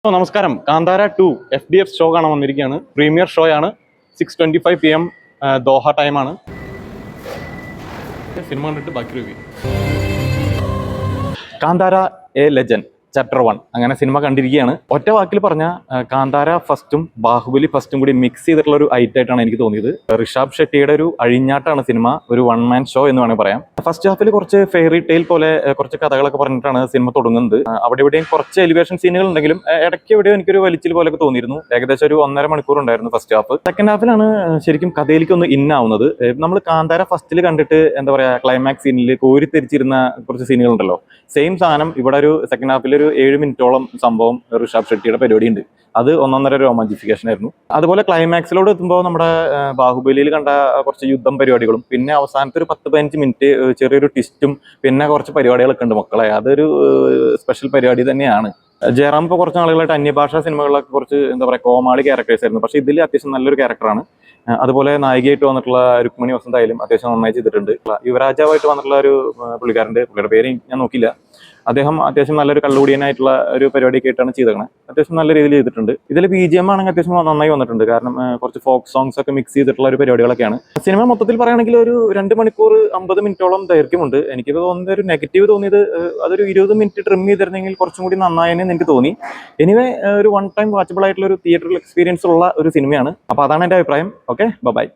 നമസ്കാരം. Kantara 2 FDF show കാണാൻ വന്നിരിക്കുകയാണ്. പ്രീമിയർ ഷോ ആണ്. 6:25 PM ദോഹ ടൈമാണ്. സിനിമ കണ്ടിട്ട് ബാക്കി review. Kantara A legend chapter 1 അങ്ങനെ സിനിമ കണ്ടിരിക്കുകയാണ്. ഒറ്റ വാക്കിൽ പറഞ്ഞ കാന്താര ഫസ്റ്റും ബാഹുബലി ഫസ്റ്റും കൂടി മിക്സ് ചെയ്തിട്ടുള്ള ഒരു ഐറ്റായിട്ടാണ് എനിക്ക് തോന്നിയത്. ഋഷഭ് ഷെട്ടിയുടെ ഒരു അഴിഞ്ഞാട്ടാണ് സിനിമ, ഒരു വൺ മാൻ ഷോ എന്ന് വേണമെങ്കിൽ പറയാം. ഫസ്റ്റ് ഹാഫിൽ കുറച്ച് ഫെയറി ടെയിൽ പോലെ കുറച്ച് കഥകളൊക്കെ പറഞ്ഞിട്ടാണ് സിനിമ തുടങ്ങുന്നത്. അവിടെ ഇവിടെയും കുറച്ച് എലിവേഷൻ സീനുകൾ ഉണ്ടെങ്കിലും ഇടയ്ക്ക് എവിടെയോ എനിക്കൊരു വലിച്ചിൽ പോലെയൊക്കെ തോന്നിയിരുന്നു. ഏകദേശം ഒരു 1.5 മണിക്കൂർ ഉണ്ടായിരുന്നു ഫസ്റ്റ് ഹാഫ്. സെക്കൻഡ് ഹാഫിലാണ് ശരിക്കും കഥയിലേക്ക് ഒന്ന് ഇന്നാവുന്നത്. നമ്മൾ കാന്താര ഫസ്റ്റിൽ കണ്ടിട്ട് എന്താ പറയാ, ക്ലൈമാക്സ് സീനിൽ കോരിത്തിരിച്ചിരുന്ന കുറച്ച് സീനുകൾ ഉണ്ടല്ലോ, സെയിം സാധനം ഇവിടെ ഒരു സെക്കൻഡ് ഹാഫിൽ ഒരു 7 മിനിറ്റോളം സംഭവം ഋഷഭ് ഷെട്ടിയുടെ പരിപാടി ഉണ്ട്. അത് ഒന്നൊന്നര രോമാഞ്ചിഫിക്കേഷൻ ആയിരുന്നു. അതുപോലെ ക്ലൈമാക്സിലോട് എത്തുമ്പോൾ നമ്മുടെ ബാഹുബലിയിൽ കണ്ട കുറച്ച് യുദ്ധം പരിപാടികളും പിന്നെ അവസാനത്തെ ഒരു 10-15 മിനിറ്റ് ചെറിയൊരു ട്വിസ്റ്റും പിന്നെ കുറച്ച് പരിപാടികളൊക്കെ ഉണ്ട് മക്കളെ. അതൊരു സ്പെഷ്യൽ പരിപാടി തന്നെയാണ്. ജയറാം ഇപ്പോൾ കുറച്ച് നാളുകളായിട്ട് അന്യഭാഷാ സിനിമകളിലൊക്കെ കുറച്ച് എന്താ പറയുക കോമാളി ക്യാരക്ടേഴ്സ് ആയിരുന്നു. പക്ഷേ ഇതിൽ അത്യാവശ്യം നല്ലൊരു ക്യാരക്ടറാണ്. അതുപോലെ നായികയായിട്ട് വന്നിട്ടുള്ള രുക്മിണി വസന്ത് ആയാലും അത്യാവശ്യം നന്നായി ചെയ്തിട്ടുണ്ട്. യുവരാജാവായിട്ട് വന്നിട്ടുള്ള ഒരു പുള്ളിയുടെ പേര് ഞാൻ നോക്കില്ല. അദ്ദേഹം അത്യാവശ്യം നല്ലൊരു കള്ളുകൂടിയനായിട്ടുള്ള ഒരു പരിപാടിയൊക്കെ ആയിട്ടാണ് ചെയ്തേക്കണത്. അത്യാവശ്യം നല്ല രീതിയിൽ ചെയ്തിട്ടുണ്ട്. ഇതിൽ BGM ആണെങ്കിൽ അത്യാവശ്യം നന്നായി വന്നിട്ടുണ്ട്. കാരണം കുറച്ച് ഫോക്ക് സോങ്സ് ഒക്കെ മിക്സ് ചെയ്തിട്ടുള്ള ഒരു പരിപാടികളൊക്കെയാണ്. സിനിമ മൊത്തത്തിൽ പറയുകയാണെങ്കിൽ ഒരു 2 മണിക്കൂർ 50 മിനിറ്റോളം ദൈർഘ്യമുണ്ട്. എനിക്ക് തോന്നുന്നത് ഒരു നെഗറ്റീവ് തോന്നിയത് അതൊരു 20 മിനിറ്റ് ട്രിം ചെയ്തിരുന്നെങ്കിൽ കുറച്ചും കൂടി നന്നായെന്ന് എനിക്ക് തോന്നി. എനിവേ ഒരു വൺ ടൈം വാച്ചബിൾ ആയിട്ടുള്ള ഒരു തിയേറ്ററിൽ എക്സ്പീരിയൻസ് ഉള്ള ഒരു സിനിമയാണ്. അപ്പോൾ അതാണ് എൻ്റെ അഭിപ്രായം. Okay, by.